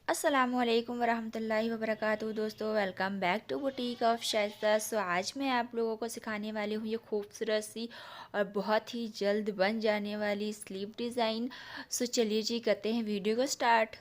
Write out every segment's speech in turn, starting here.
अस्सलामुअलैकुम वरहमतुल्लाहि वबरकातुहू। दोस्तों, welcome back to boutique of Shaista. आज मैं आप लोगों को सिखाने वाली हूँ ये खूबसूरत सी और बहुत ही जल्द बन जाने वाली स्लीव डिज़ाइन। चलिए जी, करते हैं वीडियो को स्टार्ट।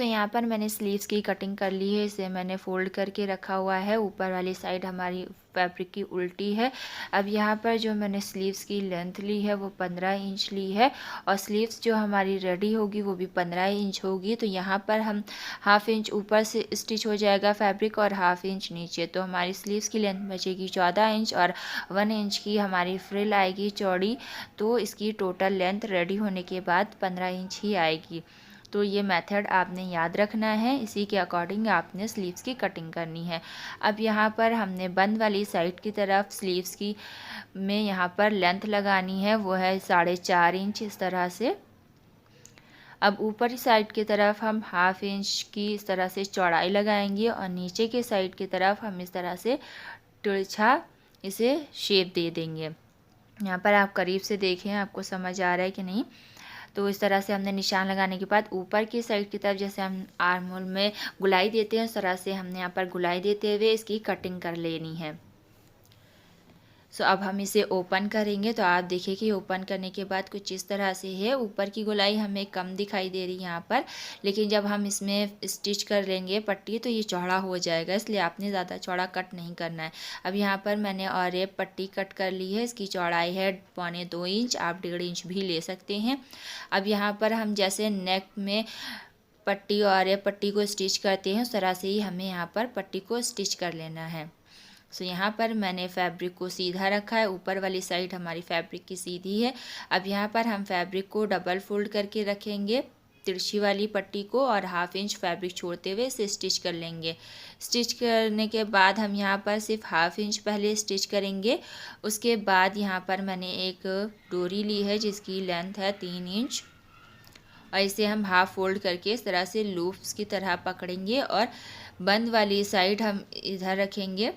यहाँ पर मैंने स्लीव्स की कटिंग कर ली है। इसे मैंने फ़ोल्ड करके रखा हुआ है। ऊपर वाली साइड हमारी फैब्रिक की उल्टी है। अब यहाँ पर जो मैंने स्लीव्स की लेंथ ली है वो 15 इंच ली है और स्लीव्स जो हमारी रेडी होगी वो भी 15 इंच होगी। तो यहाँ पर हम हाफ इंच ऊपर से स्टिच हो जाएगा फैब्रिक और हाफ इंच नीचे। तो हमारी स्लीव्स की लेंथ बचेगी 14 इंच और 1 इंच की हमारी फ्रिल आएगी चौड़ी। तो इसकी टोटल लेंथ रेडी होने के बाद 15 इंच ही आएगी। तो ये मेथड आपने याद रखना है, इसी के अकॉर्डिंग आपने स्लीव्स की कटिंग करनी है। अब यहाँ पर हमने बंद वाली साइड की तरफ स्लीव्स की में यहाँ पर लेंथ लगानी है, वो है 4.5 इंच इस तरह से। अब ऊपरी साइड की तरफ हम हाफ इंच की इस तरह से चौड़ाई लगाएंगे और नीचे के साइड की तरफ हम इस तरह से तिरछा इसे शेप दे देंगे। यहाँ पर आप करीब से देखें, आपको समझ आ रहा है कि नहीं। तो इस तरह से हमने निशान लगाने के बाद ऊपर की साइड की तरफ जैसे हम आर्म होल में गुलाई देते हैं उस तरह से हमने यहाँ पर गुलाई देते हुए इसकी कटिंग कर लेनी है। अब हम इसे ओपन करेंगे तो आप देखिए कि ओपन करने के बाद कुछ इस तरह से है। ऊपर की गोलाई हमें कम दिखाई दे रही है यहाँ पर, लेकिन जब हम इसमें स्टिच कर लेंगे पट्टी तो ये चौड़ा हो जाएगा, इसलिए आपने ज़्यादा चौड़ा कट नहीं करना है। अब यहाँ पर मैंने और एक पट्टी कट कर ली है। इसकी चौड़ाई है 1.25 इंच, आप 1.5 इंच भी ले सकते हैं। अब यहाँ पर हम जैसे नेक में पट्टी और एक पट्टी को स्टिच करते हैं उस तरह से ही हमें यहाँ पर पट्टी को स्टिच कर लेना है। यहाँ पर मैंने फैब्रिक को सीधा रखा है, ऊपर वाली साइड हमारी फैब्रिक की सीधी है। अब यहाँ पर हम फैब्रिक को डबल फोल्ड करके रखेंगे तिरछी वाली पट्टी को और हाफ इंच फैब्रिक छोड़ते हुए इसे स्टिच कर लेंगे। स्टिच करने के बाद हम यहाँ पर सिर्फ हाफ इंच पहले स्टिच करेंगे। उसके बाद यहाँ पर मैंने एक डोरी ली है जिसकी लेंथ है 3 इंच और इसे हम हाफ फोल्ड करके इस तरह से लूप्स की तरह पकड़ेंगे और बंद वाली साइड हम इधर रखेंगे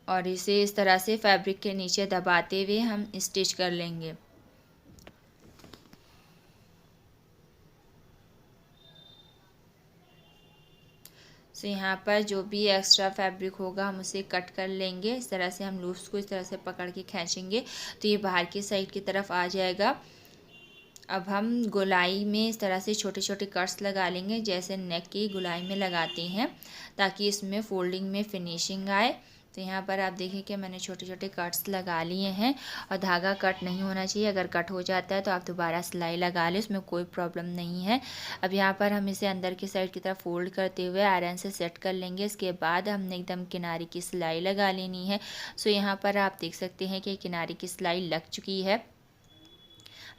और इसे इस तरह से फैब्रिक के नीचे दबाते हुए हम स्टिच कर लेंगे। यहाँ पर जो भी एक्स्ट्रा फैब्रिक होगा हम उसे कट कर लेंगे। इस तरह से हम लूप्स को इस तरह से पकड़ के खींचेंगे तो ये बाहर की साइड की तरफ आ जाएगा। अब हम गोलाई में इस तरह से छोटे छोटे कट्स लगा लेंगे जैसे नेक की गोलाई में लगाते हैं, ताकि इसमें फोल्डिंग में फिनिशिंग आए। तो यहाँ पर आप देखें कि मैंने छोटे छोटे कट्स लगा लिए हैं और धागा कट नहीं होना चाहिए। अगर कट हो जाता है तो आप दोबारा सिलाई लगा लें, उसमें कोई प्रॉब्लम नहीं है। अब यहाँ पर हम इसे अंदर की साइड की तरफ फोल्ड करते हुए आयरन से सेट कर लेंगे। इसके बाद हमने एकदम किनारे की सिलाई लगा लेनी है। यहाँ पर आप देख सकते हैं कि किनारे की सिलाई लग चुकी है।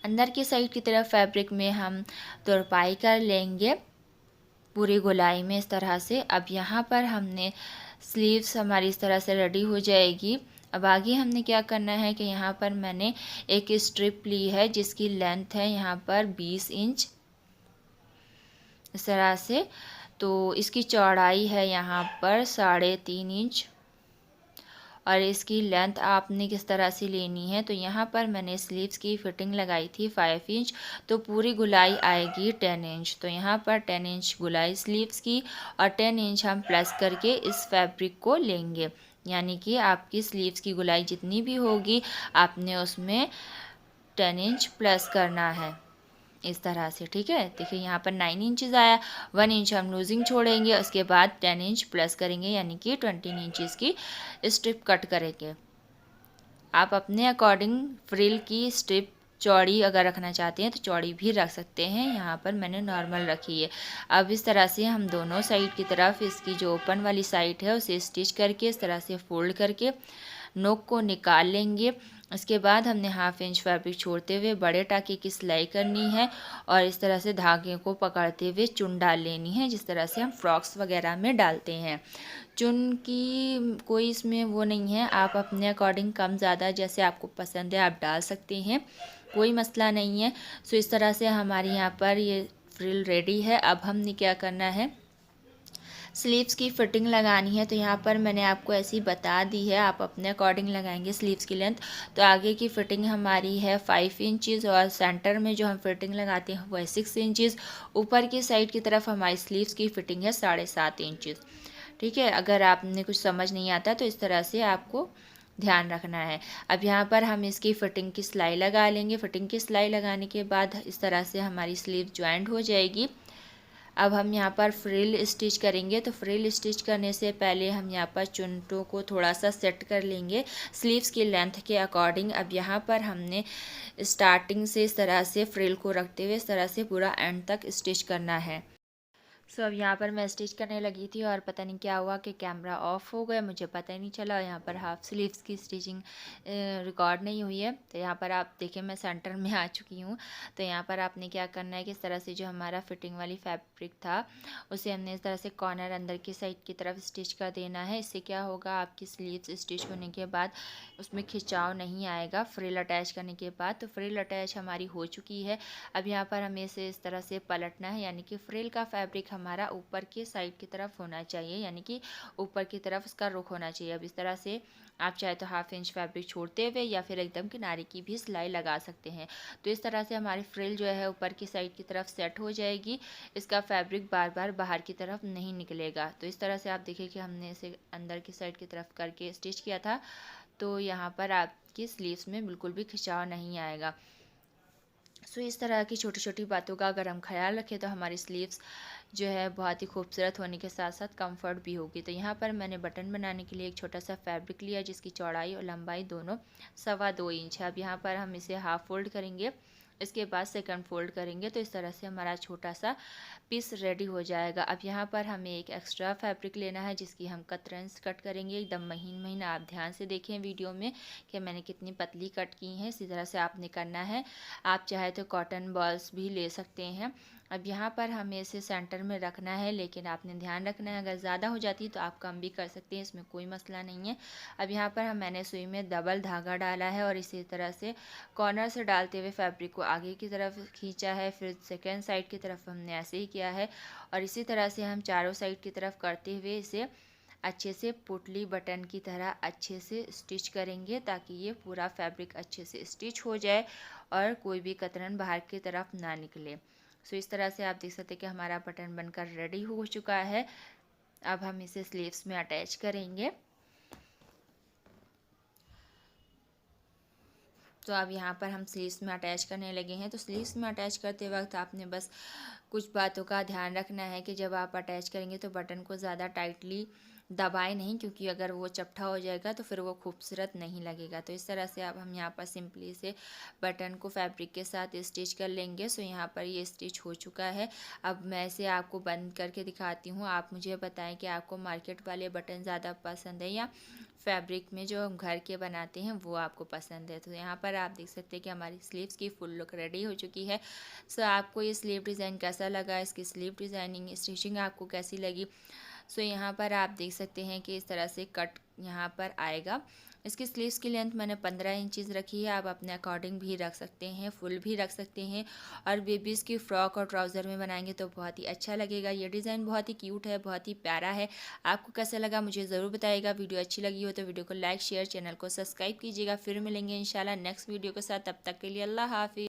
अंदर की साइड की तरफ फैब्रिक में हम तुरपाई कर लेंगे पूरी गोलाई में इस तरह से। अब यहाँ पर हमने स्लीव्स हमारी इस तरह से रेडी हो जाएगी। अब आगे हमने क्या करना है कि यहाँ पर मैंने एक स्ट्रिप ली है जिसकी लेंथ है यहाँ पर 20 इंच इस तरह से। तो इसकी चौड़ाई है यहाँ पर 3.5 इंच और इसकी लेंथ आपने किस तरह से लेनी है। तो यहाँ पर मैंने स्लीव्स की फिटिंग लगाई थी 5 इंच, तो पूरी गुलाई आएगी 10 इंच। तो यहाँ पर 10 इंच गुलाई स्लीव्स की और 10 इंच हम प्लस करके इस फैब्रिक को लेंगे, यानी कि आपकी स्लीव्स की गुलाई जितनी भी होगी आपने उसमें 10 इंच प्लस करना है इस तरह से। ठीक है, देखिए यहाँ पर 9 इंचज़ आया, 1 इंच हम लूजिंग छोड़ेंगे, उसके बाद 10 इंच प्लस करेंगे यानी कि 20 इंचज़ की स्ट्रिप कट करेंगे। आप अपने अकॉर्डिंग फ्रिल की स्ट्रिप चौड़ी अगर रखना चाहते हैं तो चौड़ी भी रख सकते हैं। यहाँ पर मैंने नॉर्मल रखी है। अब इस तरह से हम दोनों साइड की तरफ इसकी जो ओपन वाली साइड है उसे स्टिच करके इस तरह से फोल्ड करके नोक को निकाल लेंगे। इसके बाद हमने हाफ इंच फैब्रिक छोड़ते हुए बड़े टाके की सिलाई करनी है और इस तरह से धागे को पकड़ते हुए चुन डाल लेनी है, जिस तरह से हम फ्रॉक्स वगैरह में डालते हैं। चुन की कोई इसमें वो नहीं है, आप अपने अकॉर्डिंग कम ज़्यादा जैसे आपको पसंद है आप डाल सकते हैं, कोई मसला नहीं है। इस तरह से हमारे यहाँ पर ये फ्रिल रेडी है। अब हमने क्या करना है, स्लीव्स की फिटिंग लगानी है तो यहाँ पर मैंने आपको ऐसी बता दी है, आप अपने अकॉर्डिंग लगाएंगे स्लीव्स की लेंथ। तो आगे की फिटिंग हमारी है 5 इंचज़ और सेंटर में जो हम फिटिंग लगाते हैं वो है 6 इंचज़। ऊपर की साइड की तरफ हमारी स्लीव्स की फिटिंग है 7.5 इंचज़। ठीक है, अगर आपने कुछ समझ नहीं आता तो इस तरह से आपको ध्यान रखना है। अब यहाँ पर हम इसकी फिटिंग की सिलाई लगा लेंगे। फिटिंग की सिलाई लगाने के बाद इस तरह से हमारी स्लीव ज्वाइंट हो जाएगी। अब हम यहाँ पर फ्रिल स्टिच करेंगे। तो फ्रिल स्टिच करने से पहले हम यहाँ पर चुन्नटों को थोड़ा सा सेट कर लेंगे स्लीव्स की लेंथ के अकॉर्डिंग। अब यहाँ पर हमने स्टार्टिंग से इस तरह से फ्रिल को रखते हुए इस तरह से पूरा एंड तक स्टिच करना है। सो अब यहाँ पर मैं स्टिच करने लगी थी और पता नहीं क्या हुआ कि कैमरा ऑफ हो गया, मुझे पता ही नहीं चला। यहाँ पर हाफ स्लीव्स की स्टिचिंग रिकॉर्ड नहीं हुई है। तो यहाँ पर आप देखें मैं सेंटर में आ चुकी हूँ। तो यहाँ पर आपने क्या करना है कि इस तरह से जो हमारा फिटिंग वाली फैब्रिक था उसे हमने इस तरह से कॉर्नर अंदर की साइड की तरफ स्टिच कर देना है। इससे क्या होगा, आपकी स्लीव्स स्टिच होने के बाद उसमें खिंचाव नहीं आएगा फ्रिल अटैच करने के बाद। तो फ्रिल अटैच हमारी हो चुकी है। अब यहाँ पर हमें इसे इस तरह से पलटना है, यानी कि फ्रिल का फैब्रिक हमारा ऊपर के साइड की तरफ होना चाहिए, यानी कि ऊपर की तरफ इसका रुख होना चाहिए। अब इस तरह से आप चाहे तो हाफ इंच फैब्रिक छोड़ते हुए या फिर एकदम किनारे की भी सिलाई लगा सकते हैं। तो इस तरह से हमारी फ्रिल जो है ऊपर की साइड की तरफ सेट हो जाएगी। इसका फैब्रिक बार बार बाहर की तरफ नहीं निकलेगा। तो इस तरह से आप देखिए कि हमने इसे अंदर की साइड की तरफ करके स्टिच किया था। तो यहाँ पर आपकी स्लीव्स में बिल्कुल भी खिंचाव नहीं आएगा। सो इस तरह की छोटी छोटी बातों का अगर हम ख्याल रखें तो हमारी स्लीव्स जो है बहुत ही खूबसूरत होने के साथ साथ कंफर्ट भी होगी। तो यहाँ पर मैंने बटन बनाने के लिए एक छोटा सा फैब्रिक लिया जिसकी चौड़ाई और लंबाई दोनों 2.25 इंच है। अब यहाँ पर हम इसे हाफ फोल्ड करेंगे, इसके बाद सेकंड फोल्ड करेंगे। तो इस तरह से हमारा छोटा सा पीस रेडी हो जाएगा। अब यहाँ पर हमें एक एक्स्ट्रा फैब्रिक लेना है जिसकी हम कतरन्स कट करेंगे एकदम महीन महीन। आप ध्यान से देखें वीडियो में कि मैंने कितनी पतली कट की हैं, इसी तरह से आपने करना है। आप चाहे तो कॉटन बॉल्स भी ले सकते हैं। अब यहाँ पर हमें इसे सेंटर में रखना है, लेकिन आपने ध्यान रखना है अगर ज़्यादा हो जाती तो आप कम भी कर सकते हैं, इसमें कोई मसला नहीं है। अब यहाँ पर मैंने सुई में डबल धागा डाला है और इसी तरह से कॉर्नर से डालते हुए फैब्रिक को आगे की तरफ खींचा है। फिर सेकेंड साइड की तरफ हमने ऐसे ही किया है और इसी तरह से हम चारों साइड की तरफ करते हुए इसे अच्छे से पुटली बटन की तरह अच्छे से स्टिच करेंगे ताकि ये पूरा फैब्रिक अच्छे से स्टिच हो जाए और कोई भी कतरन बाहर की तरफ ना निकले। सो इस तरह से आप देख सकते हैं कि हमारा बटन बनकर रेडी हो चुका है। अब हम इसे स्लीव्स में अटैच करेंगे। तो अब यहाँ पर हम स्लीव्स में अटैच करने लगे हैं। तो स्लीव्स में अटैच करते वक्त आपने बस कुछ बातों का ध्यान रखना है कि जब आप अटैच करेंगे तो बटन को ज़्यादा टाइटली दबाए नहीं, क्योंकि अगर वो चपटा हो जाएगा तो फिर वो खूबसूरत नहीं लगेगा। तो इस तरह से अब हम यहाँ पर सिंपली से बटन को फैब्रिक के साथ स्टिच कर लेंगे। सो यहाँ पर ये स्टिच हो चुका है। अब मैं इसे आपको बंद करके दिखाती हूँ। आप मुझे बताएं कि आपको मार्केट वाले बटन ज़्यादा पसंद है या फैब्रिक में जो हम घर के बनाते हैं वो आपको पसंद है। तो यहाँ पर आप देख सकते हैं कि हमारी स्लीव्स की फुल लुक रेडी हो चुकी है। सो आपको ये स्लीव डिज़ाइन कैसा लगा, इसकी स्लीव डिज़ाइनिंग स्टिचिंग आपको कैसी लगी। सो यहाँ पर आप देख सकते हैं कि इस तरह से कट यहाँ पर आएगा। इसकी स्लीव्स की लेंथ मैंने 15 इंचज़ रखी है। आप अपने अकॉर्डिंग भी रख सकते हैं, फुल भी रख सकते हैं। और बेबीज़ की फ़्रॉक और ट्राउज़र में बनाएंगे तो बहुत ही अच्छा लगेगा। ये डिज़ाइन बहुत ही क्यूट है, बहुत ही प्यारा है। आपको कैसा लगा मुझे ज़रूर बताइएगा। वीडियो अच्छी लगी हो तो वीडियो को लाइक शेयर, चैनल को सब्सक्राइब कीजिएगा। फिर मिलेंगे इंशाल्लाह नेक्स्ट वीडियो के साथ। तब तक के लिए अल्लाह हाफ़िज़।